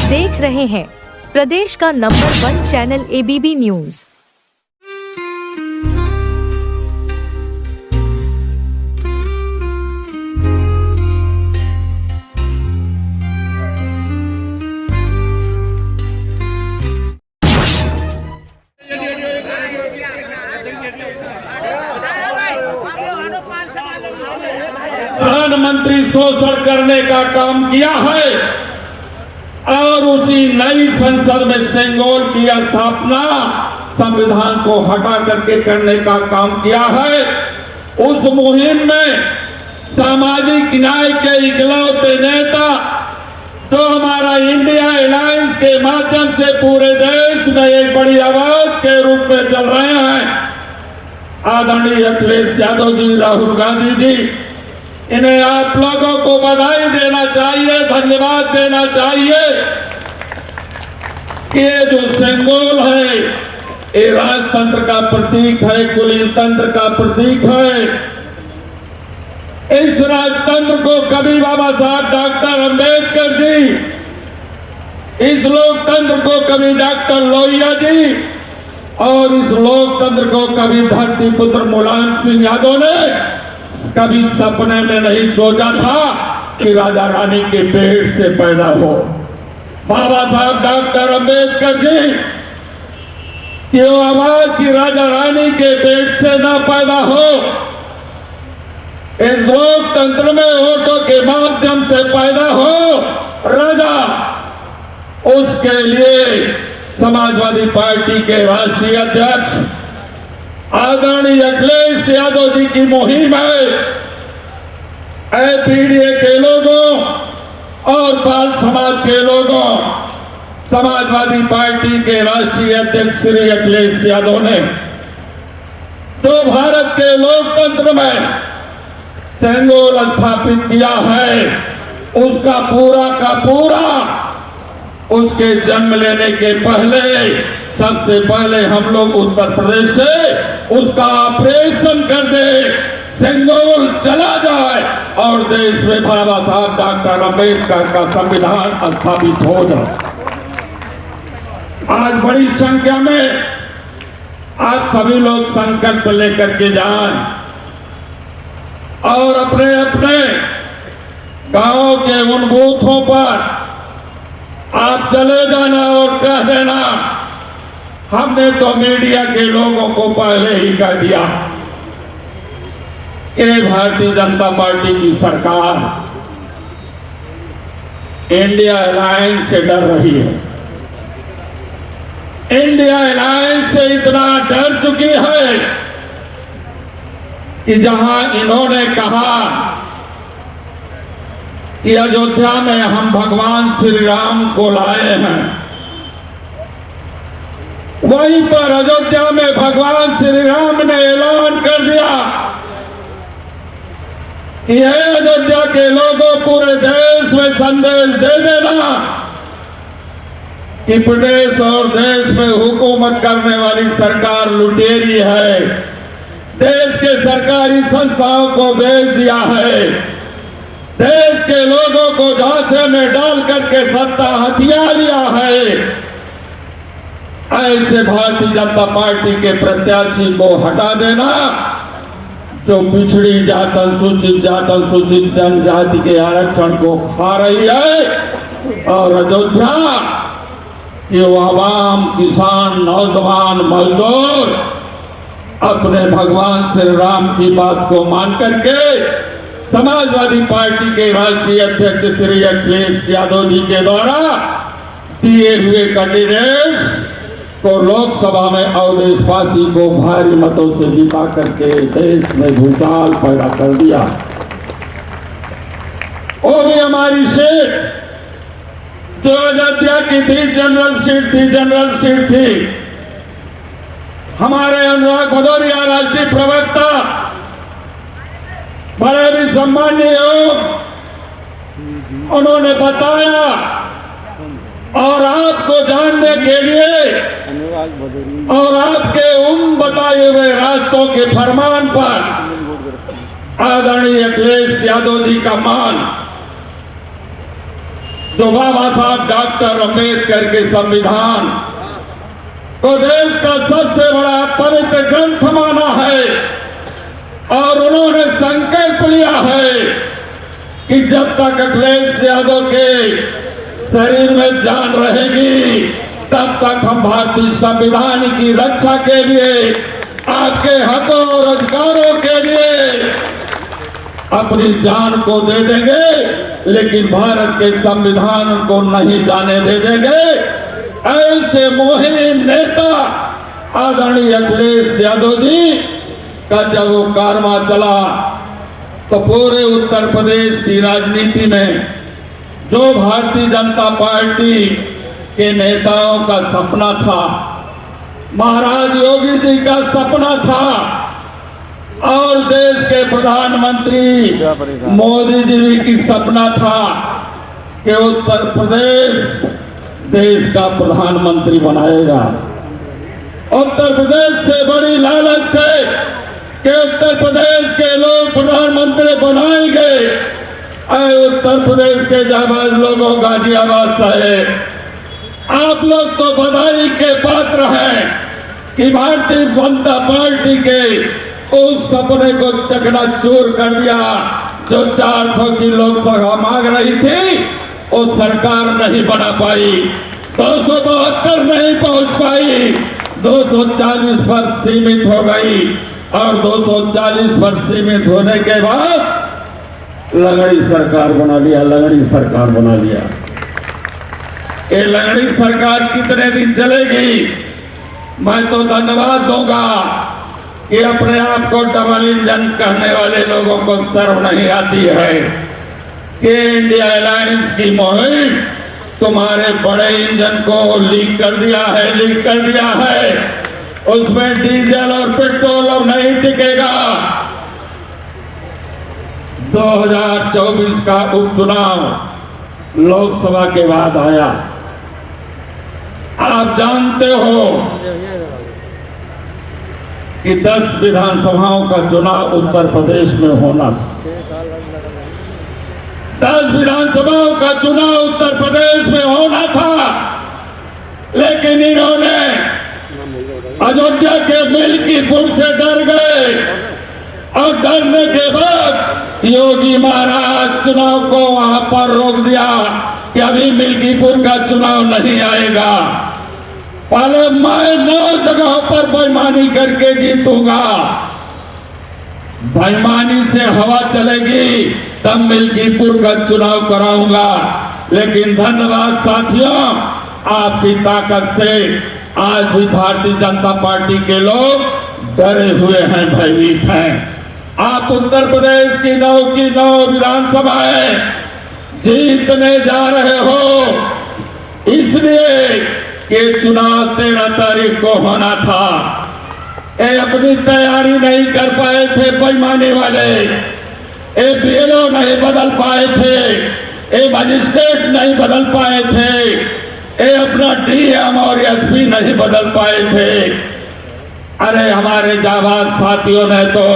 देख रहे हैं प्रदेश का नंबर 1 चैनल एबीपी न्यूज। प्रधानमंत्री शोषण करने का काम किया है और उसी नई संसद में सेंगोल की स्थापना संविधान को हटा करके करने का काम किया है। उस मुहिम में सामाजिक न्याय के इकलौते नेता जो हमारा इंडिया अलायंस के माध्यम से पूरे देश में एक बड़ी आवाज के रूप में चल रहे हैं, आदरणीय अखिलेश यादव जी, राहुल गांधी जी, इन्हें आप लोगों को बधाई देना चाहिए, धन्यवाद देना चाहिए कि ये जो सेंगोल है ये राजतंत्र का प्रतीक है, कुलीन तंत्र का प्रतीक है। इस राजतंत्र को कभी बाबा साहब डॉक्टर अंबेडकर जी, इस लोकतंत्र को कभी डॉक्टर लोहिया जी और इस लोकतंत्र को कभी धरती पुत्र मुलायम सिंह यादव ने कभी सपने में नहीं सोचा था कि राजा रानी के पेट से पैदा हो। बाबा साहब डॉक्टर अंबेडकर जी की आवाज की राजा रानी के पेट से ना पैदा हो, इस लोकतंत्र में वोटों के माध्यम से पैदा हो राजा, उसके लिए समाजवादी पार्टी के राष्ट्रीय अध्यक्ष आदरणीय अखिलेश यादव जी की मुहिम है। पीडीए के लोगों और बाल समाज के लोगों, समाजवादी पार्टी के राष्ट्रीय अध्यक्ष श्री अखिलेश यादव ने जो भारत के लोकतंत्र में सेंगोल स्थापित किया है, उसका पूरा का पूरा उसके जन्म लेने के पहले सबसे पहले हम लोग उत्तर प्रदेश से उसका ऑपरेशन कर दे, सेंगोल चला जाए और देश में बाबा साहब डॉक्टर अंबेडकर का संविधान स्थापित हो जाए। आज बड़ी संख्या में आप सभी लोग संकल्प लेकर के जाएं और अपने अपने गांव के उन बूथों पर आप चले जाना और कह देना, हमने तो मीडिया के लोगों को पहले ही कह दिया कि भारतीय जनता पार्टी की सरकार इंडिया अलायंस से डर रही है। इंडिया अलायंस से इतना डर चुकी है कि जहां इन्होंने कहा कि अयोध्या में हम भगवान श्री राम को लाए हैं, वहीं पर अयोध्या में भगवान श्री राम ने ऐलान कर दिया कि हे अयोध्या के लोगों, पूरे देश में संदेश दे देना कि प्रदेश और देश में हुकूमत करने वाली सरकार लुटेरी है, देश के सरकारी संस्थाओं को बेच दिया है, देश के लोगों को झांसे में डाल करके सत्ता हथिया लिया है। ऐसे भारतीय जनता पार्टी के प्रत्याशी को हटा देना जो पिछड़ी जात, अनुसूचित जनजाति के आरक्षण को खा रही है, और अयोध्या ये आवाम, किसान, नौजवान, मजदूर अपने भगवान श्री राम की बात को मान करके समाजवादी पार्टी के राष्ट्रीय अध्यक्ष श्री अखिलेश यादव जी के द्वारा दिए हुए कैंडिडेट्स को लोकसभा में अवधेशवासी को भारी मतों से जिता करके देश में भूचाल पैदा कर दिया। वो भी हमारी सीट जो अयोध्या की थी, जनरल सीट थी। हमारे अनुराग भदौरिया राष्ट्रीय प्रवक्ता बड़े भी सम्मानीय योग उन्होंने बताया, और आपको जानने के लिए और आपके उन बताए हुए रास्तों के फरमान पर आदरणीय अखिलेश यादव जी का मान जो बाबा साहब डॉक्टर अंबेडकर के संविधान को देश का सबसे बड़ा पवित्र ग्रंथ माना है और उन्होंने संकल्प लिया है कि जब तक अखिलेश यादव के शरीर में जान रहेगी तब तक हम भारतीय संविधान की रक्षा के लिए, आपके हकों और अधिकारों के लिए अपनी जान को दे देंगे, लेकिन भारत के संविधान को नहीं जाने दे देंगे। ऐसे मुहिम नेता आदरणीय अखिलेश यादव जी का जब वो कारवां चला तो पूरे उत्तर प्रदेश की राजनीति में जो भारतीय जनता पार्टी के नेताओं का सपना था, महाराज योगी जी का सपना था और देश के प्रधानमंत्री मोदी जी की सपना था कि उत्तर प्रदेश देश का प्रधानमंत्री बनाएगा। उत्तर प्रदेश से बड़ी लालच से कि उत्तर प्रदेश के लोग प्रधानमंत्री बनाएंगे। उत्तर प्रदेश के जाबाज लोगों, गाजियाबाद साहेब, आप लोग तो बधाई के पात्र हैं कि भारतीय जनता पार्टी के उस सपने को चकनाचूर कर दिया। जो 400 की लोकसभा मांग रही थी वो सरकार नहीं बना पाई, 272 नहीं पहुंच पाई, 240 पर सीमित हो गई और 240 पर सीमित होने के बाद लंगड़ी सरकार बना लिया। लंगड़ी सरकार बना लिया। ये लंगड़ी सरकार कितने दिन चलेगी? मैं तो धन्यवाद दूंगा कि अपने आप को डबल इंजन कहने वाले लोगों को शर्म नहीं आती है कि इंडिया अलायंस की मुहिम तुम्हारे बड़े इंजन को लीक कर दिया है, उसमें डीजल और पेट्रोल अब नहीं टिकेगा। 2024 का उपचुनाव लोकसभा के बाद आया। आप जानते हो कि 10 विधानसभाओं का चुनाव उत्तर प्रदेश में होना था। 10 विधानसभाओं का चुनाव उत्तर प्रदेश में होना था, लेकिन इन्होंने अयोध्या के मिल्कीपुर से डर गए और डरने के बाद योगी महाराज चुनाव को वहां पर रोक दिया कि अभी मिल्कीपुर का चुनाव नहीं आएगा, पहले मैं 9 जगहों पर बेईमानी करके जीतूंगा। बेईमानी से हवा चलेगी तब मिल्कीपुर का चुनाव कराऊंगा। लेकिन धन्यवाद साथियों, आपकी ताकत से आज भी भारतीय जनता पार्टी के लोग डरे हुए हैं, भयभीत हैं। आप उत्तर प्रदेश की 9 विधानसभाएं जीतने जा रहे हो, इसलिए कि चुनाव 13 तारीख को होना था। ये अपनी तैयारी नहीं कर पाए थे बेईमानी वाले, ये बीएलओ नहीं बदल पाए थे, ये मजिस्ट्रेट नहीं बदल पाए थे, ये अपना डीएम और एसपी नहीं बदल पाए थे। अरे हमारे जाबाज साथियों ने तो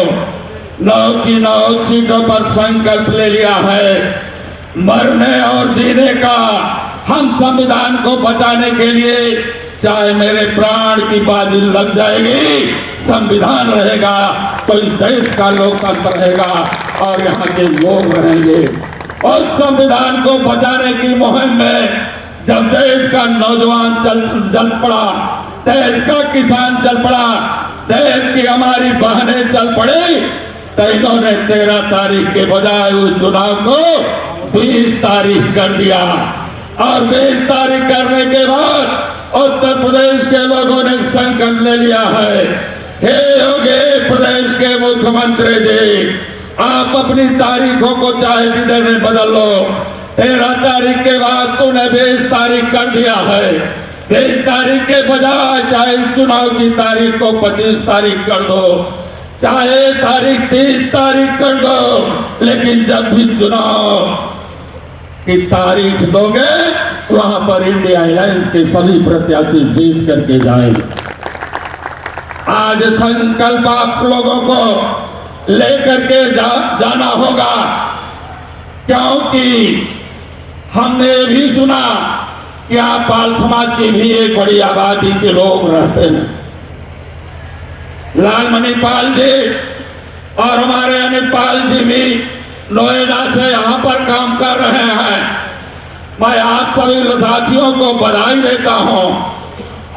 9 की 9 सीटों पर संकल्प ले लिया है। मरने और जीने का, हम संविधान को बचाने के लिए चाहे मेरे प्राण की बाजी लग जाएगी, संविधान रहेगा तो इस देश का लोकतंत्र रहेगा और यहाँ के लोग रहेंगे। उस संविधान को बचाने की मुहिम में जब देश का नौजवान चल पड़ा, देश का किसान चल पड़ा, देश की हमारी बहनें चल पड़ी, तो इन्होंने 13 तारीख के बजाय उस चुनाव को 20 तारीख कर दिया। और 20 तारीख करने के बाद उत्तर प्रदेश के लोगों ने संकल्प ले लिया है, हे योगी प्रदेश के मुख्यमंत्री जी, आप अपनी तारीखों को चाहे जितने बदल लो, 13 तारीख के बाद तूने 20 तारीख कर दिया है। 20 तारीख के बजाय चाहे चुनाव की तारीख को 25 तारीख कर दो, चाहे तारीख 30 तारीख कर दो, लेकिन जब भी चुनाव की तारीख दोगे वहां पर इंडिया अलायंस के सभी प्रत्याशी जीत करके जाएंगे। आज संकल्प आप लोगों को लेकर के जाना होगा, क्योंकि हमने भी सुना कि यहाँ पाल समाज की भी एक बड़ी आबादी के लोग रहते हैं। लालमणि पाल जी और हमारे अनिल पाल जी भी नोएडा से यहाँ पर काम कर रहे हैं। मैं आप सभी साथियों को बधाई देता हूँ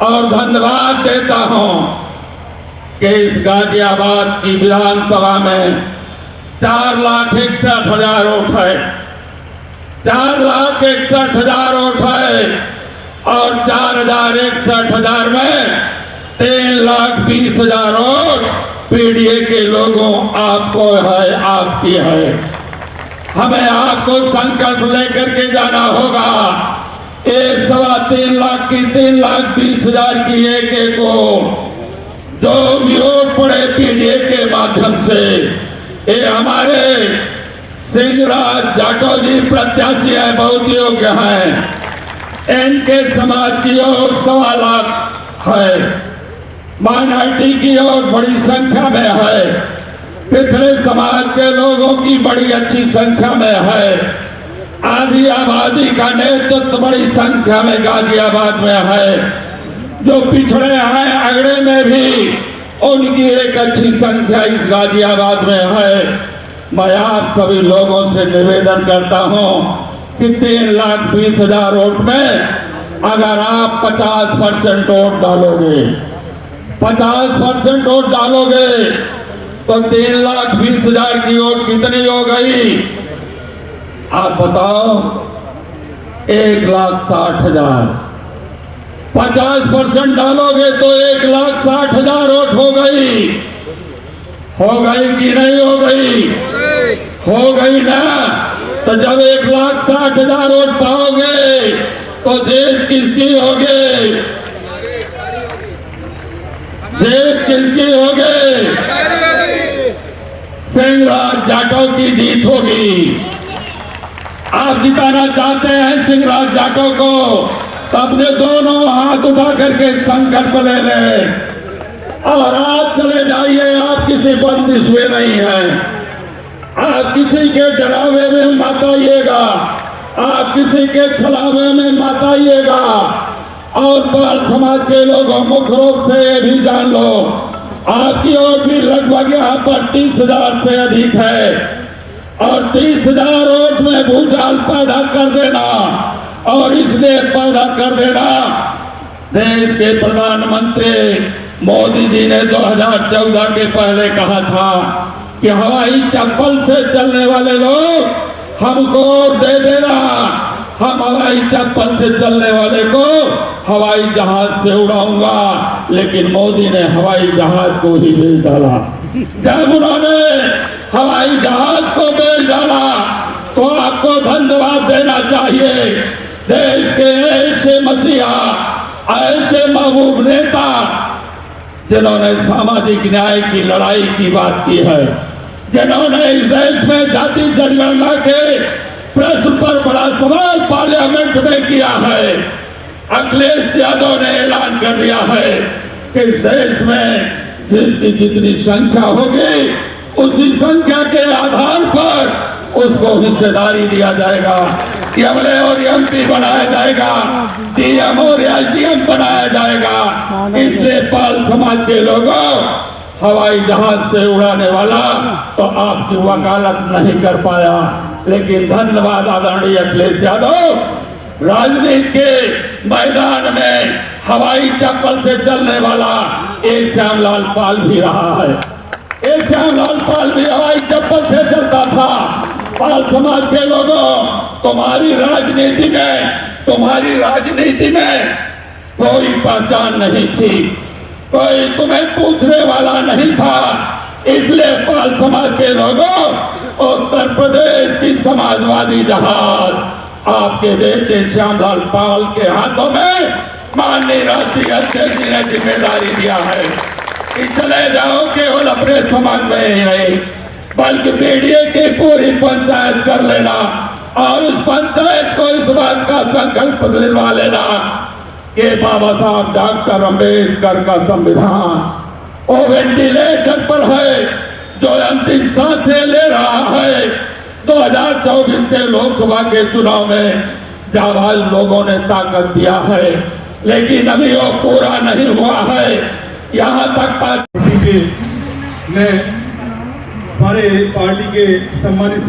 और धन्यवाद देता हूँ कि इस गाजियाबाद की विधानसभा में 4,61,000 वोट है, 4,61,000 वोट है और 4,61,000 में 3,20,000 वोट पीडीए के लोगों आपको है, आपकी है। हमें आपको संकल्प लेकर के जाना होगा। 3 लाख की 3,20,000 की एक को जो भी वोट पड़े पीडीए के माध्यम से, ये हमारे सिंहराज जाटव जी प्रत्याशी है, बहुत योग्य हैं। इनके समाज की ओर 1.25 लाख है, माइनॉरिटी की ओर बड़ी संख्या में है, पिछड़े समाज के लोगों की बड़ी अच्छी संख्या में है, आधी आबादी का नेतृत्व बड़ी संख्या में गाजियाबाद में है। जो पिछड़े हैं अगड़े में भी उनकी एक अच्छी संख्या इस गाजियाबाद में है। मैं आप सभी लोगों से निवेदन करता हूं कि 3,20,000 वोट में अगर आप 50% वोट डालोगे, 50% वोट डालोगे तो 3,20,000 की वोट कितनी हो गई आप बताओ? 1,60,000। 50% डालोगे तो 1,60,000 वोट हो गई कि नहीं हो गई? हो गई ना। तो जब 1,60,000 वोट पाओगे तो जीत किसकी होगी? जीत किसकी होगी? सिंहराज जाटव की जीत होगी। आप जिताना चाहते हैं सिंहराज जाटव को तो अपने दोनों हाथ उठा करके संकल्प ले लें और आप चले जाइए। आप किसी बंदिश में नहीं हैं, आप किसी के डरावे में मत आइएगा, आप किसी के छलावे में मत आइएगा। और पाल समाज के लोगों मुख्य रूप से ये भी जान लो, आपकी ओर भी लगभग यहाँ पर 30,000 से अधिक है और 30,000 वोट में भूचाल पैदा कर देना और इसलिए पैदा कर देना। देश के प्रधानमंत्री मोदी जी ने 2014 के पहले कहा था कि हवाई चप्पल से चलने वाले लोग हमको दे देना, हम हवाई चप्पल से चलने वाले को हवाई जहाज से उड़ाऊंगा। लेकिन मोदी ने हवाई जहाज को ही बेच डाला। जब उन्होंने हवाई जहाज को बेच डाला तो आपको धन्यवाद देना चाहिए। देश के ऐसे मसीहा, ऐसे महबूब नेता जिन्होंने सामाजिक न्याय की लड़ाई की बात की है, जिन्होंने इस देश में जाति जनगणना के प्रश्न पर बड़ा सवाल पार्लियामेंट में किया है। अखिलेश यादव ने ऐलान कर दिया है कि इस देश में जिसकी जितनी संख्या होगी उसी संख्या के आधार पर उसको हिस्सेदारी दिया जाएगा, एमएलए और एमपी बनाया जाएगा, डीएम और एसडीएम बनाया जाएगा। इसलिए पाल समाज के लोगों हवाई जहाज से उड़ाने वाला तो आपकी वकालत नहीं कर पाया। लेकिन धन्यवाद आदरणीय अखिलेश यादव, राजनीति के मैदान में हवाई चप्पल से चलने वाला ए श्यामलाल पाल भी रहा है। ए श्यामलाल पाल भी हवाई चप्पल से चलता था। पाल समाज के लोगों, तुम्हारी राजनीति में कोई पहचान नहीं थी, कोई तुम्हें पूछने वाला नहीं था। इसलिए पाल समाज के लोगों, उत्तर प्रदेश की समाजवादी जहाज आपके बेटे श्यामलाल पाल के हाथों में माननीय राष्ट्रीय अध्यक्ष ने जिम्मेदारी दिया है कि चले जाओ केवल अपने समाज में ही नहीं बल्कि पीडीए की पूरी पंचायत कर लेना और उस पंचायत को इस बात का संकल्प दिलवा लेना कि बाबा साहब डॉक्टर अम्बेडकर का संविधान वो वेंटिलेटर पर है, जो अंतिम सांसें ले रहा है। 2024 के लोकसभा के चुनाव में जाबाज लोगों ने ताकत दिया है, लेकिन अभी वो पूरा नहीं हुआ है। यहाँ तक पार्टी के मैं हमारे पार्टी के सम्मानित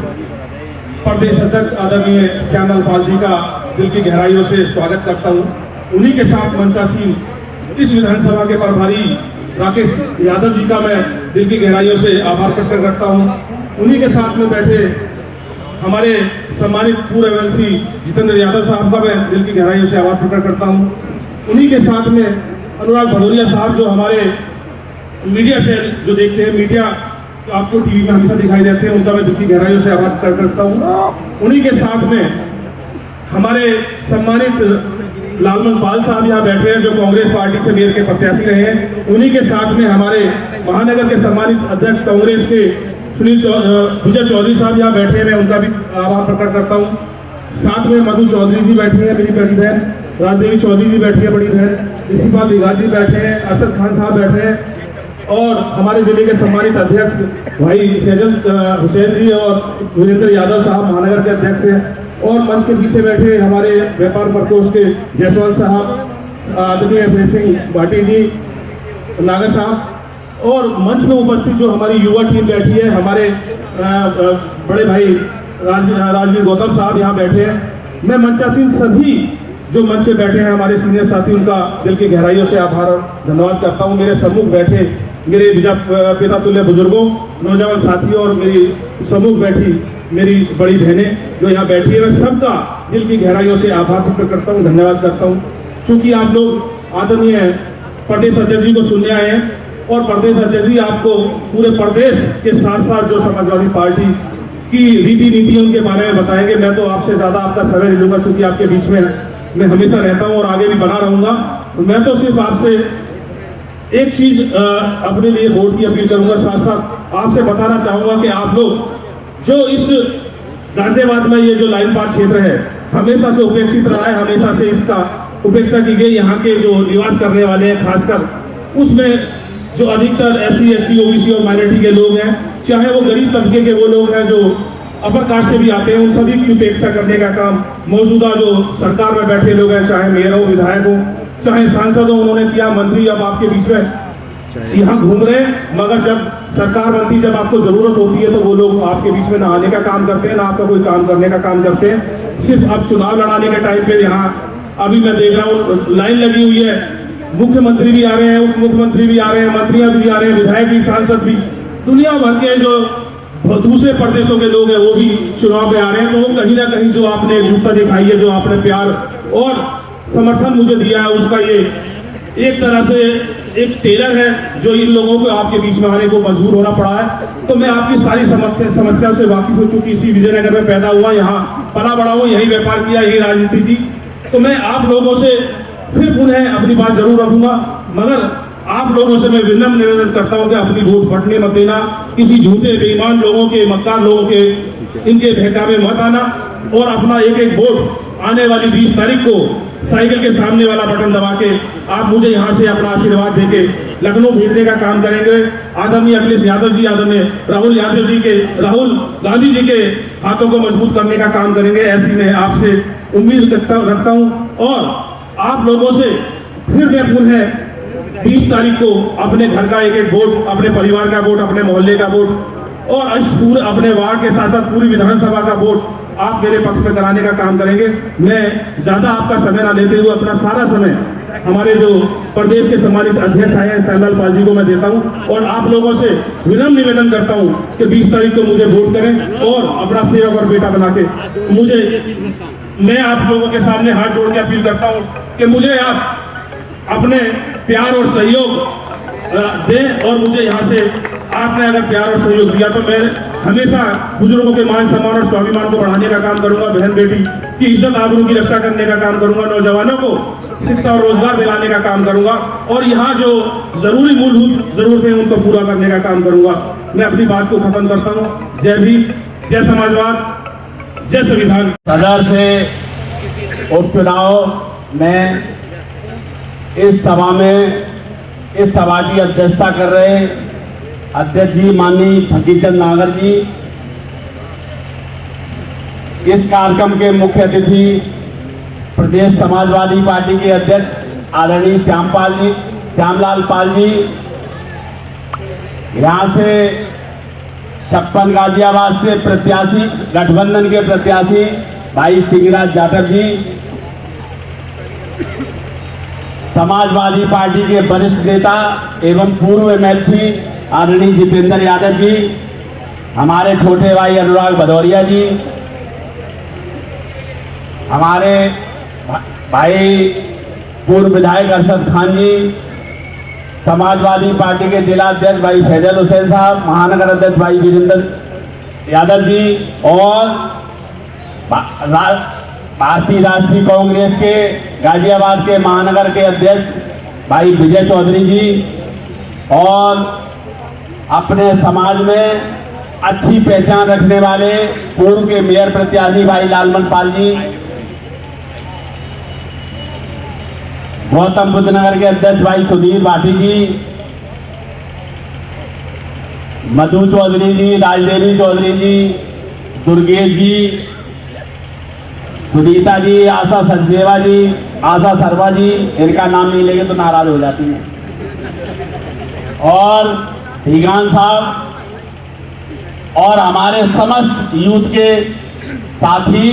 प्रदेश अध्यक्ष आदरणीय श्यामल पाल जी का दिल की गहराइयों से स्वागत करता हूँ। उन्हीं के साथ मंचासीन इस विधानसभा के प्रभारी राकेश यादव जी का मैं दिल की गहराइयों से आभार प्रकट करता हूँ। उन्हीं के साथ में बैठे हमारे सम्मानित पूर्व एमएलसी जितेंद्र यादव साहब का मैं दिल की गहराइयों से आभार प्रकट करता हूँ। उन्हीं के साथ में अनुराग भदौरिया साहब जो हमारे मीडिया से जो देखते हैं, मीडिया आपको टीवी में हमेशा दिखाई देते हैं, उनका मैं दिल की गहराइयों से आभार प्रकट करता हूँ। उन्हीं के साथ में हमारे सम्मानित लालमन पाल साहब यहाँ बैठे हैं जो कांग्रेस पार्टी से मेयर के प्रत्याशी रहे हैं। उन्हीं के साथ में हमारे महानगर के सम्मानित अध्यक्ष कांग्रेस के विजय चौधरी साहब यहाँ बैठे हैं, मैं उनका भी आभार प्रकट करता हूँ। साथ में मधु चौधरी जी बैठी हैं, मेरी बड़ी बहन, राजदेवी चौधरी जी बैठी है, बड़ी बहन, इसी बात विगाज जी बैठे हैं, अरशद खान साहब बैठे हैं, और हमारे जिले के सम्मानित अध्यक्ष भाई फैजल हुसैन जी और वीरेंद्र यादव साहब महानगर के अध्यक्ष हैं, और मंच के पीछे बैठे हमारे व्यापार प्रकोष्ठ के जयसवाल साहब, आदरणीय सिंह भाटी जी, नागर साहब, और मंच में उपस्थित जो हमारी युवा टीम बैठी है, हमारे बड़े भाई राजवीर गौतम साहब यहाँ बैठे हैं। मैं मंचासीन सभी जो मंच पे बैठे हैं हमारे सीनियर साथी, उनका दिल की गहराइयों से आभार और धन्यवाद करता हूँ। मेरे सम्मुख बैठे मेरे पिता तुल्य बुजुर्गों, नौजवान साथियों, और मेरी सम्मुख बैठी मेरी बड़ी बहनें जो यहाँ बैठी है, मैं सबका दिल की गहराइयों से आभार प्रकट करता हूँ, धन्यवाद करता हूँ। चूँकि आप लोग आदरणीय प्रदेश अध्यक्ष जी को सुनने आए हैं, और प्रदेश अध्यक्ष जी आपको पूरे प्रदेश के साथ साथ जो समाजवादी पार्टी की रीति नीतियों के बारे में बताएंगे। मैं तो आपसे ज़्यादा आपका समय नहीं लूँगा, क्योंकि आपके बीच में मैं हमेशा रहता हूँ और आगे भी बना रहूँगा। मैं तो सिर्फ आपसे एक चीज़ अपने लिए वोट की अपील करूँगा, साथ साथ आपसे बताना चाहूँगा कि आप लोग जो इस गाजियाबाद में ये जो लाइन पार क्षेत्र है हमेशा से उपेक्षित रहा है, हमेशा से इसका उपेक्षा की गई। यहाँ के जो निवास करने वाले हैं, खासकर उसमें जो अधिकतर SC ST OBC और माइनॉरिटी के लोग हैं, चाहे वो गरीब तबके के वो लोग हैं जो अपर कास्ट से भी आते हैं, उन सभी की उपेक्षा करने का काम मौजूदा जो सरकार में बैठे लोग हैं, चाहे मेयर हो, विधायक हो, चाहे सांसद हो, उन्होंने किया। मंत्री अब आपके बीच में यहाँ घूम रहे हैं, मगर जब सरकार बनती, जब आपको जरूरत होती है तो वो लोग आपके बीच में ना आने का काम करते हैं, ना आपका कोई काम करने का काम करते हैं। सिर्फ अब चुनाव लड़ाने के टाइम पे यहाँ अभी मैं देख रहा हूँ लाइन लगी हुई है, मुख्यमंत्री भी आ रहे हैं, उप मुख्यमंत्री भी आ रहे हैं, मंत्रियां भी आ रहे हैं, विधायक भी, सांसद भी, दुनिया भर के जो दूसरे प्रदेशों के लोग हैं वो भी चुनाव में आ रहे हैं। तो वो कहीं ना कहीं जो आपने एकजुटता दिखाई है, जो आपने प्यार और समर्थन मुझे दिया है, उसका ये एक तरह से एक टेलर है जो इन लोगों को आपके बीच में आने को मजबूर होना पड़ा है। तो मैं आपकी सारी समस्या से वाकिफ हो चुकी, इसी विजयनगर में पैदा हुआ, यहाँ पला बड़ा हुआ, यही व्यापार किया, यही राजनीति की। तो मैं आप लोगों से फिर पुनः अपनी बात जरूर रखूंगा, मगर आप लोगों से मैं विनम्र निवेदन करता हूं कि अपनी वोट फटने मत देना, किसी झूठे बेईमान लोगों के, मक्कार लोगों के इनके बहकावे मत आना, और अपना एक एक वोट आने वाली 20 तारीख को साइकिल के सामने वाला बटन दबा के आप मुझे यहाँ से अपना आशीर्वाद देके लखनऊ भेजने का काम करेंगे। आदरणीय अखिलेश यादव जी, आदरणीय राहुल यादव जी के, राहुल गांधी जी के हाथों को मजबूत करने का काम करेंगे, ऐसी मैं आपसे उम्मीद रखता हूँ। और आप लोगों से फिर मैं पुनः 20 तारीख को अपने घर का एक एक वोट, अपने परिवार का वोट, अपने मोहल्ले का वोट, और पूरे अपने वार्ड के साथ साथ पूरी विधानसभा का वोट आप मेरे पक्ष में कराने का काम करेंगे। मैं ज्यादा आपका समय ना लेते हुए अपना सारा समय हमारे जो प्रदेश के सम्मानित अध्यक्ष आए हैं श्यामल पाल जी को मैं देता हूं, और आप लोगों से विनम्र निवेदन करता हूं कि 20 तारीख को मुझे वोट करें और अपना सेवक और बेटा बना के मुझे, मैं आप लोगों के सामने हाथ जोड़ के अपील करता हूं कि मुझे आप अपने प्यार और सहयोग दें, और मुझे यहाँ से आपने अगर प्यार और सहयोग दिया तो मैं हमेशा बुजुर्गों के मान सम्मान और स्वाभिमान को बढ़ाने का काम करूंगा, बहन बेटी की इज्जत आबरू की रक्षा करने का काम करूंगा, नौजवानों को शिक्षा और रोजगार दिलाने का काम करूंगा, और यहाँ जो जरूरी मूलभूत जरूरतें उनको पूरा करने का काम करूंगा। मैं अपनी बात को खत्म करता हूँ। जय भीम, जय समाजवाद, जय संविधान। सदर से उपचुनाव में इस सभा में इस सभा की अध्यक्षता कर रहे अध्यक्ष जी माननीय फकीरचंद नागर जी, इस कार्यक्रम के मुख्य अतिथि प्रदेश समाजवादी पार्टी के अध्यक्ष आदरणीय श्यामलाल पाल जी, यहाँ से 56 गाजियाबाद से प्रत्याशी, गठबंधन के प्रत्याशी भाई सिंहराज जाटव जी, समाजवादी पार्टी के वरिष्ठ नेता एवं पूर्व एमएलसी आदरणीय जितेंद्र यादव जी, हमारे छोटे भाई अनुराग भदौरिया जी, हमारे भाई पूर्व विधायक अरशद खान जी, समाजवादी पार्टी के जिला अध्यक्ष भाई फैजल हुसैन साहब, महानगर अध्यक्ष भाई वीरेंद्र यादव जी और भारतीय राष्ट्रीय कांग्रेस के गाजियाबाद के महानगर के अध्यक्ष भाई विजय चौधरी जी और अपने समाज में अच्छी पहचान रखने वाले पूर्व के मेयर प्रत्याशी भाई लालमन पाल जी, गौतम बुद्ध नगर के अध्यक्ष भाई सुधीर भाटी जी, मधु चौधरी जी, राजदेवी चौधरी जी, दुर्गेश जी, सुनीता जी, आशा सचदेवा जी, आशा शर्मा जी, इनका नाम नहीं लेंगे तो नाराज हो जाती हैं, और ढीगान साहब और हमारे समस्त यूथ के साथी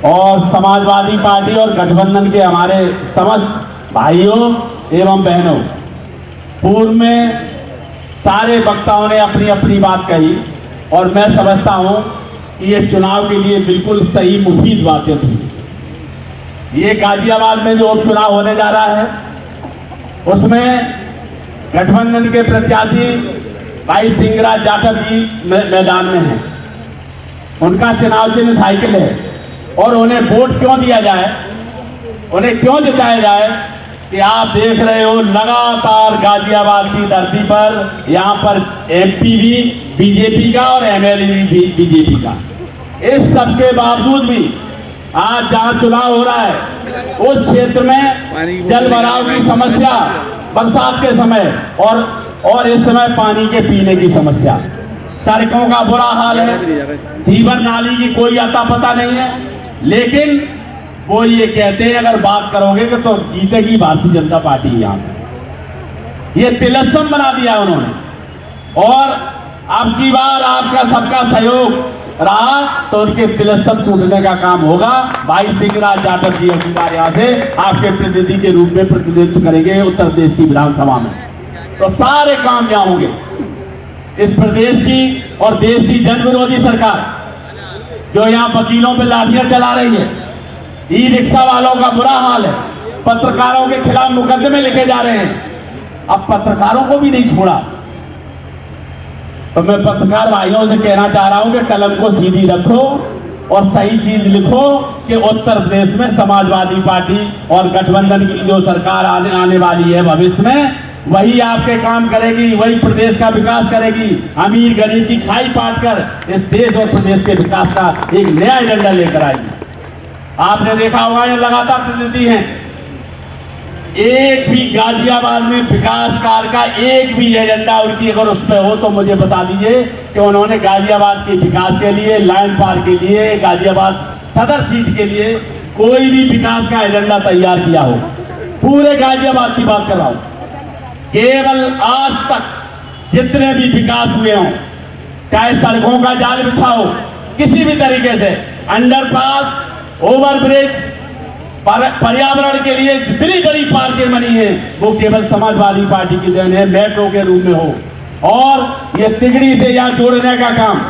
और समाजवादी पार्टी और गठबंधन के हमारे समस्त भाइयों एवं बहनों, पूर्व में सारे वक्ताओं ने अपनी अपनी बात कही और मैं समझता हूं कि ये चुनाव के लिए बिल्कुल सही मुफीद बातें थी। ये गाजियाबाद में जो उपचुनाव होने जा रहा है उसमें गठबंधन के प्रत्याशी भाई सिंहराज जाटव जी मैदान में हैं। उनका चुनाव चिन्ह साइकिल है और उन्हें वोट क्यों दिया जाए, उन्हें क्यों जिताया जाए कि आप देख रहे हो लगातार गाजियाबाद की धरती पर यहाँ पर एमपी भी बीजेपी का और एमएलए भी बीजेपी का। इस सब के बावजूद भी आज जहाँ चुनाव हो रहा है उस क्षेत्र में जल भराव की समस्या, बरसात के समय और इस समय पानी के पीने की समस्या, सड़कों का बुरा हाल है, सीवर नाली की कोई अता पता नहीं है। लेकिन वो ये कहते हैं अगर बात करोगे कि तो जीतेगी भारतीय जनता पार्टी। यहाँ पे ये तिलस्म बना दिया उन्होंने और अब की बार आपका सबका सहयोग रहा तो उनके तिलस्म टूटने का काम होगा। भाई सिंहराज जाटव जी अब की बार यहाँ से आपके प्रतिनिधि के रूप में प्रतिनिधित्व करेंगे उत्तर प्रदेश की विधानसभा में, तो सारे काम यहाँ होंगे। इस प्रदेश की और देश की जन विरोधी सरकार जो यहाँ वकीलों पे लाठियां चला रही है, ई रिक्शा वालों का बुरा हाल है, पत्रकारों के खिलाफ मुकदमे लिखे जा रहे हैं, अब पत्रकारों को भी नहीं छोड़ा। तो मैं पत्रकार भाइयों से कहना चाह रहा हूं कि कलम को सीधी रखो और सही चीज लिखो कि उत्तर प्रदेश में समाजवादी पार्टी और गठबंधन की जो सरकार आने वाली है भविष्य में, वही आपके काम करेगी, वही प्रदेश का विकास करेगी, अमीर गरीब की खाई पाट कर इस देश और प्रदेश के विकास का एक नया एजेंडा लेकर आएगी। आपने देखा होगा ये लगातार प्रतिनिधि हैं, एक भी गाजियाबाद में विकास कार्य का एक भी एजेंडा उनकी अगर उस पर हो तो मुझे बता दीजिए कि उन्होंने गाजियाबाद के विकास के लिए, लायन पार्क के लिए, गाजियाबाद सदर सीट के लिए कोई भी विकास का एजेंडा तैयार किया हो। पूरे गाजियाबाद की बात कर रहा हूं, केवल आज तक जितने भी विकास हुए हों, चाहे सड़कों का जाल बिछा हो, किसी भी तरीके से अंडरपास, ओवरब्रिज, पर्यावरण के लिए जितनी बड़ी पार्कें बनी है वो केवल समाजवादी पार्टी की देन है, मेट्रो के रूप में हो। और ये तिगड़ी से यहाँ जोड़ने का काम,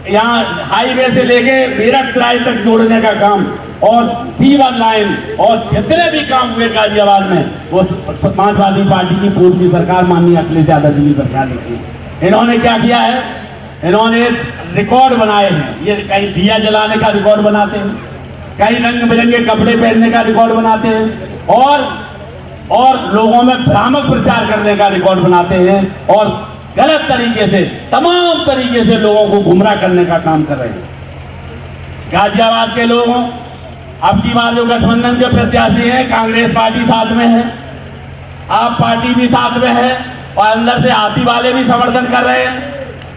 यहाँ हाईवे से लेके मेरठ किराए तक जोड़ने का काम और सीवर लाइन और जितने भी काम हुए गाजियाबाद में वो समाजवादी पार्टी की पूर्व की सरकार माननीय अखिलेश यादव जी की सरकार ने की। इन्होंने क्या किया है, इन्होंने रिकॉर्ड बनाए हैं। ये कहीं दिया जलाने का रिकॉर्ड बनाते हैं, कहीं रंग बिरंगे कपड़े पहनने का रिकॉर्ड बनाते हैं और लोगों में भ्रामक प्रचार करने का रिकॉर्ड बनाते हैं और गलत तरीके से, तमाम तरीके से लोगों को गुमराह करने का काम कर रहे हैं। गाजियाबाद के लोगों, अब की बार जो गठबंधन के प्रत्याशी हैं, कांग्रेस पार्टी साथ में है, आप पार्टी भी साथ में है और अंदर से हाथी वाले भी समर्थन कर रहे हैं।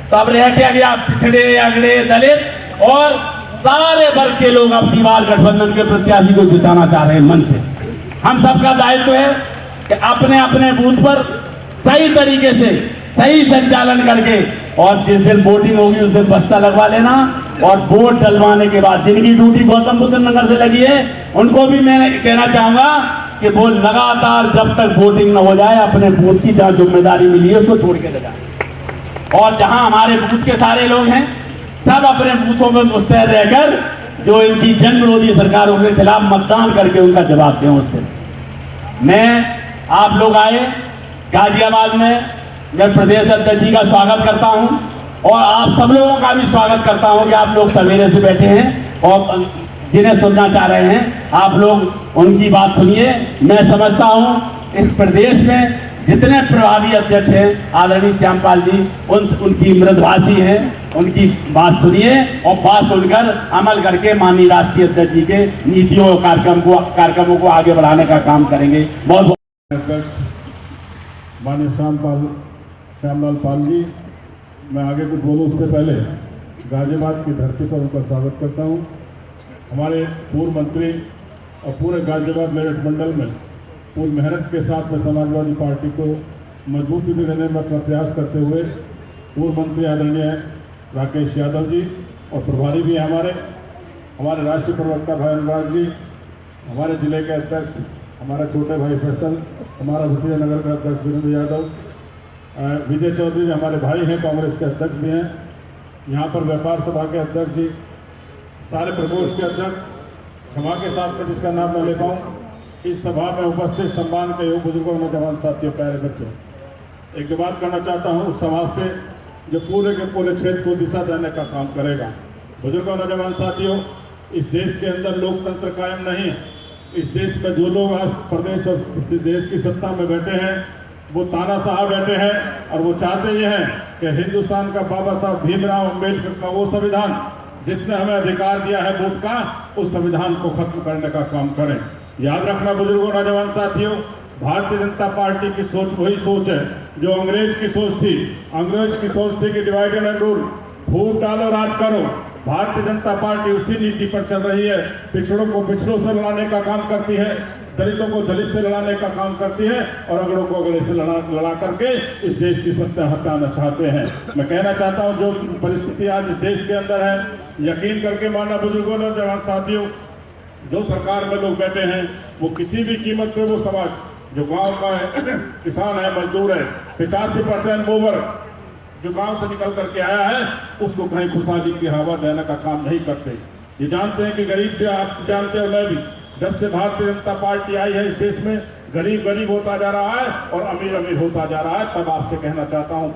तो अब रह क्या गया, पिछड़े, अगड़े, दलित और सारे वर्ग के लोग अब दीवार गठबंधन के प्रत्याशी को जिताना चाह रहे हैं मन से। हम सबका दायित्व है कि अपने अपने बूथ पर सही तरीके से सही संचालन करके, और जिस दिन वोटिंग होगी उस दिन बस्ता लगवा लेना, और वोट डलवाने के बाद जिनकी ड्यूटी गौतम बुद्ध नगर से लगी है उनको भी मैं कहना चाहूंगा कि वो लगातार जब तक वोटिंग न हो जाए अपने बूथ की जहां जिम्मेदारी मिली है उसको छोड़ के ले जाए। और जहां हमारे बूथ के सारे लोग हैं सब अपने बूथों में मुस्तैद रहकर जो इनकी जन विरोधी सरकारों के खिलाफ मतदान करके उनका जवाब दें। उस दिन मैं आप लोग आए गाजियाबाद में, मैं प्रदेश अध्यक्ष जी का स्वागत करता हूं और आप सब लोगों का भी स्वागत करता हूं कि आप लोग सवेरे से बैठे हैं और जिन्हें सुनना चाह रहे हैं आप लोग उनकी बात सुनिए। मैं समझता हूं इस प्रदेश में जितने प्रभावी अध्यक्ष हैं आदरणीय श्यामपाल जी उनकी मृदभाषी हैं, उनकी बात सुनिए और बात सुनकर अमल करके माननीय राष्ट्रीय अध्यक्ष जी के नीतियों और कार्यक्रमों को आगे बढ़ाने का काम करेंगे। बहुत अध्यक्ष माननीय श्यामलाल पाल जी, मैं आगे कुछ बोलूं उससे पहले गाजियाबाद की धरती पर उनका स्वागत करता हूं। हमारे पूर्व मंत्री और पूरे गाजियाबाद मेरठ मंडल में पूरी मेहनत के साथ में समाजवादी पार्टी को मजबूती देने में अपना प्रयास करते हुए पूर्व मंत्री आदरणीय राकेश यादव जी और प्रभारी भी हमारे राष्ट्रीय प्रवक्ता भाई अनुराग जी, हमारे जिले के अध्यक्ष हमारा छोटे भाई फैसल, हमारा भतीजा नगर का अध्यक्ष वीरेंद्र यादव, विजय चौधरी जी हमारे भाई हैं, कांग्रेस के अध्यक्ष भी हैं, यहाँ पर व्यापार सभा के अध्यक्ष जी, सारे प्रकोष्ठ के अध्यक्ष, क्षमा के साथ में जिसका नाम मैं ले पाऊँ, इस सभा में उपस्थित सम्मान के योग बुजुर्गों, नौजवान साथियों, प्यारे बच्चों, एक बात करना चाहता हूँ उस समाज से जो पूरे के पूरे क्षेत्र को दिशा देने का काम करेगा। बुजुर्गों, नौजवान साथियों, इस देश के अंदर लोकतंत्र कायम नहीं है। इस देश में जो लोग आज प्रदेश और इस देश की सत्ता में बैठे हैं वो तानाशाह बैठे हैं और वो चाहते ये हैं कि हिंदुस्तान का बाबा साहब भीमराव अम्बेडकर का वो संविधान जिसने हमें अधिकार दिया है वोट का, उस संविधान को खत्म करने का काम करें। याद रखना बुजुर्गों, नौजवान साथियों, भारतीय जनता पार्टी की सोच वही सोच है जो अंग्रेज की सोच थी। अंग्रेज की सोच थी कि डिवाइड एंड रूल, फूट डालो राज करो। भारतीय जनता पार्टी उसी नीति पर चल रही है। पिछड़ों को पिछड़ों से लड़ाने का काम करती है, दलितों को दलित से लड़ाने का काम करती है और अगड़ों को अगड़े से लड़ा करके इस देश की सत्ता हटाना चाहते हैं। मैं कहना चाहता हूं जो परिस्थिति आज इस देश के अंदर है, यकीन करके मानना बुजुर्गों, नौजवान साथियों, जो सरकार में लोग बैठे हैं वो किसी भी कीमत पे वो समाज जो गांव का है, किसान है, मजदूर है, 85% मोवर जो गांव से निकल करके आया है उसको कहीं खुशहाली की हवा देने का काम नहीं करते। ये जानते हैं कि गरीब भी, आप जानते हो मैं भी, जब से भारतीय जनता पार्टी आई है इस देश में गरीब गरीब होता जा रहा है और अमीर अमीर होता जा रहा है। तब आपसे कहना चाहता हूं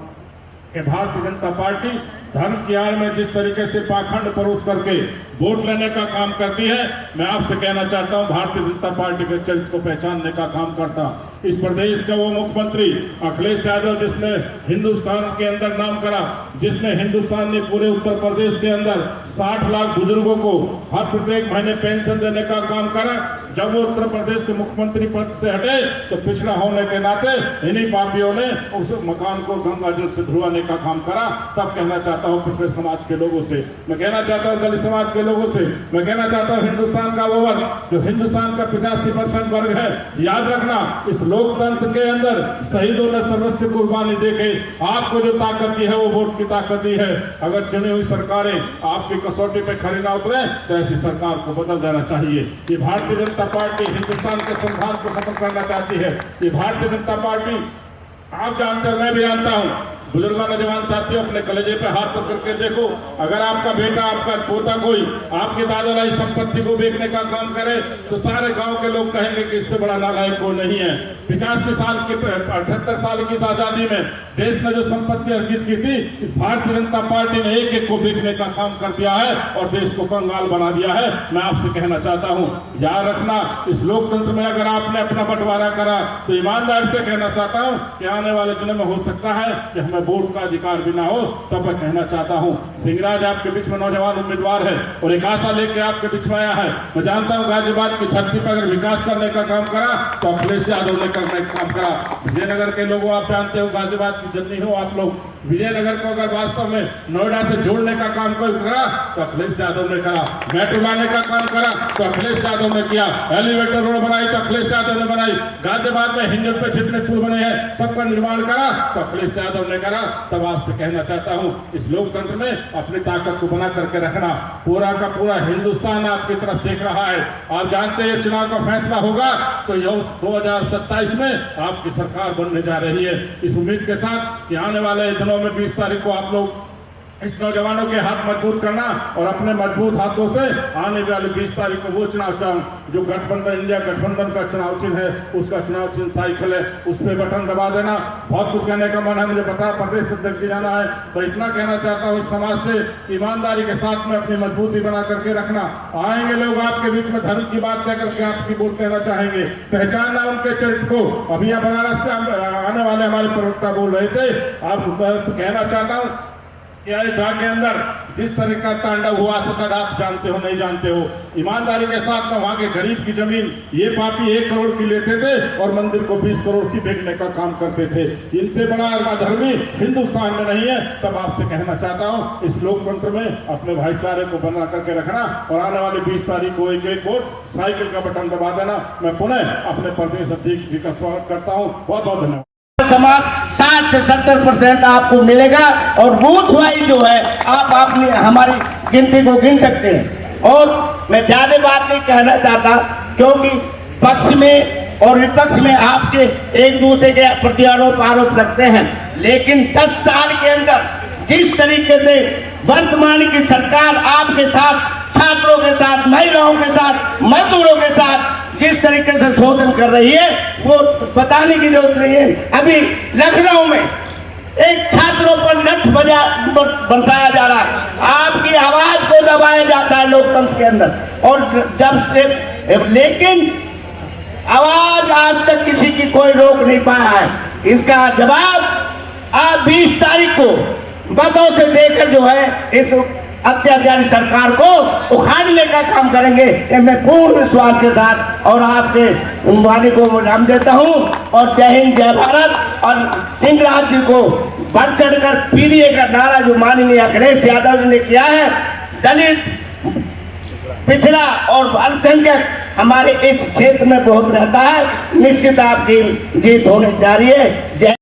कि भारतीय जनता पार्टी धर्म की आड़ में जिस तरीके से पाखंड परोस करके वोट लेने का काम करती है, मैं आपसे कहना चाहता हूं भारतीय जनता पार्टी के चरित्र को पहचानने का काम करता। इस प्रदेश का वो मुख्यमंत्री अखिलेश यादव जिसने हिंदुस्तान के अंदर नाम करा, जिसने हिंदुस्तान ने पूरे उत्तर प्रदेश के अंदर 60 लाख बुजुर्गों को हर प्रत्येक महीने पेंशन देने का काम करा। जब वो उत्तर प्रदेश के मुख्यमंत्री पद से हटे तो पिछड़ा होने के नाते इन्हीं पार्टियों ने उस मकान को गंगा जल से धुलवाने का काम करा। तब कहना चाहता हूं पिछड़े समाज के लोगों से, मैं कहना चाहता हूं दलित समाज के लोगों से, मैं कहना चाहता हूं हिंदुस्तान का वो वर्ग जो हिंदुस्तान का 85% वर्ग है, याद रखना इस लोकतंत्र के अंदर शहीदों ने सर्वस्व कुर्बानी देके आपको जो ताकत दी है वो वोट की ताकत दी है। अगर चुनी हुई सरकारें आपकी कसौटी पे खड़ी ना उतरे तो ऐसी सरकार को बदल देना चाहिए। ये भारतीय जनता पार्टी हिंदुस्तान के संविधान को खत्म करना चाहती है। ये भारतीय जनता पार्टी, आप जानते हो, मैं भी जानता हूं, बुजुर्गों, नौजवान साथियों, अपने कलेजे पे हाथ रख करके देखो, अगर आपका बेटा, आपका पोता कोई आपके दादा लाई संपत्ति को बेचने का काम करे तो सारे गांव के लोग कहेंगे कि इससे बड़ा नालायक कोई नहीं है। 85 साल की 78 साल की आजादी में देश ने जो संपत्ति अर्जित की थी, भारतीय जनता पार्टी ने एक एक को बेचने का काम कर दिया है और देश को कंगाल बना दिया है। मैं आपसे कहना चाहता हूँ याद रखना, इस लोकतंत्र में अगर आपने अपना बंटवारा करा तो ईमानदार से कहना चाहता हूँ कि आने वाले दिनों में हो सकता है कि हमें वोट का अधिकार भी ना हो, तब मैं कहना चाहता हूं सिंगराज आपके बीच में नौजवान उम्मीदवार है और एक आशा लेके आपके बीच में आया है। मैं जानता हूं गाजियाबाद की धरती पर अगर विकास करने का काम करा तो अखिलेश यादव ने करने का काम करा। विजयनगर के लोगों आप जानते हो, गाजियाबाद की जननी हो आप लोग, विजयनगर को अगर वास्तव में नोएडा से जोड़ने का काम कोई करा तो अखिलेश यादव ने करा, मेट्रो लाने का काम करा तो अखिलेश यादव ने किया, एलिवेटर रोड बनाई तो अखिलेश यादव ने बनाई, गाजियाबाद में हिंजल पे जितने पुल बने हैं सबका निर्माण करा तो अखिलेश यादव ने करा। तब आपसे कहना चाहता हूं इस लोकतंत्र में अपनी ताकत को बना करके रखना। पूरा का पूरा हिंदुस्तान आपकी तरफ देख रहा है। आप जानते हैं चुनाव का फैसला होगा तो 2027 में आपकी सरकार बनने जा रही है। इस उम्मीद के साथ कि आने वाले दिनों में 20 तारीख को आप लोग इस नौजवानों के हाथ मजबूत करना और अपने मजबूत हाथों से आने वाली 20 तारीख को वो चुनाव जो गठबंधन इंडिया गठबंधन का चुनाव चिन्ह है, उसका चुनाव चिन्ह साइकिल है, उस पर बटन दबा देना। बहुत कुछ कहने का मन है, मुझे पता प्रदेश अध्यक्ष जी जाना है, तो इतना कहना चाहता हूँ इस समाज से ईमानदारी के साथ में अपनी मजबूती बना करके रखना। आएंगे लोग आपके बीच में धर्म की बात कह करके आपकी वोट कहना चाहेंगे, पहचानना उनके चरित्र को। अभी यहाँ बनारस से आने वाले हमारे प्रवक्ता बोल रहे थे, आप कहना चाहता हूँ अयोध्या के अंदर जिस तरह का तांडव हुआ तो शायद आप जानते हो नहीं जानते हो। ईमानदारी के साथ में वहां के गरीब की जमीन ये पापी 1 करोड़ की लेते थे और मंदिर को 20 करोड़ की बेचने का काम करते थे। इनसे बड़ा अधर्मी हिंदुस्तान में नहीं है। तब आपसे कहना चाहता हूं इस लोकतंत्र में अपने भाईचारे को बना करके रखना और आने वाली 20 तारीख को एक वोट साइकिल का बटन दबा देना। मैं पुनः अपने प्रदेश अध्यक्ष जी का स्वागत करता हूँ। बहुत बहुत धन्यवाद। समाज 60 से 70% आपको मिलेगा और बूथ वाइज जो है आप अपनी हमारी गिनती को गिन सकते हैं। और मैं ज्यादा बात नहीं कहना चाहता क्योंकि पक्ष में और विपक्ष में आपके एक दूसरे के प्रति आरोप लगते हैं, लेकिन 10 साल के अंदर जिस तरीके से वर्तमान की सरकार आपके साथ, छात्रों के साथ, महिलाओं के साथ, मजदूरों के साथ जिस तरीके से शोषण कर रही है वो बताने की जरूरत नहीं है। अभी लखनऊ में एक छात्रों पर लठ बरसाया जा रहा है, आपकी आवाज को दबाया जाता है लोकतंत्र के अंदर। और जब से लेकिन आवाज आज तक किसी की कोई रोक नहीं पाया है। इसका जवाब आप 20 तारीख को बदों से देकर जो है इस अत्याचारी सरकार को उखाड़ने का काम करेंगे। मैं पूर्ण विश्वास के साथ और आपके वाणी को नाम देता हूं। और जय हिंद, जय भारत। और सिंगराज जी को बढ़ चढ़कर पीडीए का नारा जो माननीय अखिलेश यादव जी ने किया है, दलित, पिछड़ा और अल्पसंख्यक हमारे इस क्षेत्र में बहुत रहता है, निश्चित आपकी जीत होने जा रही है। जय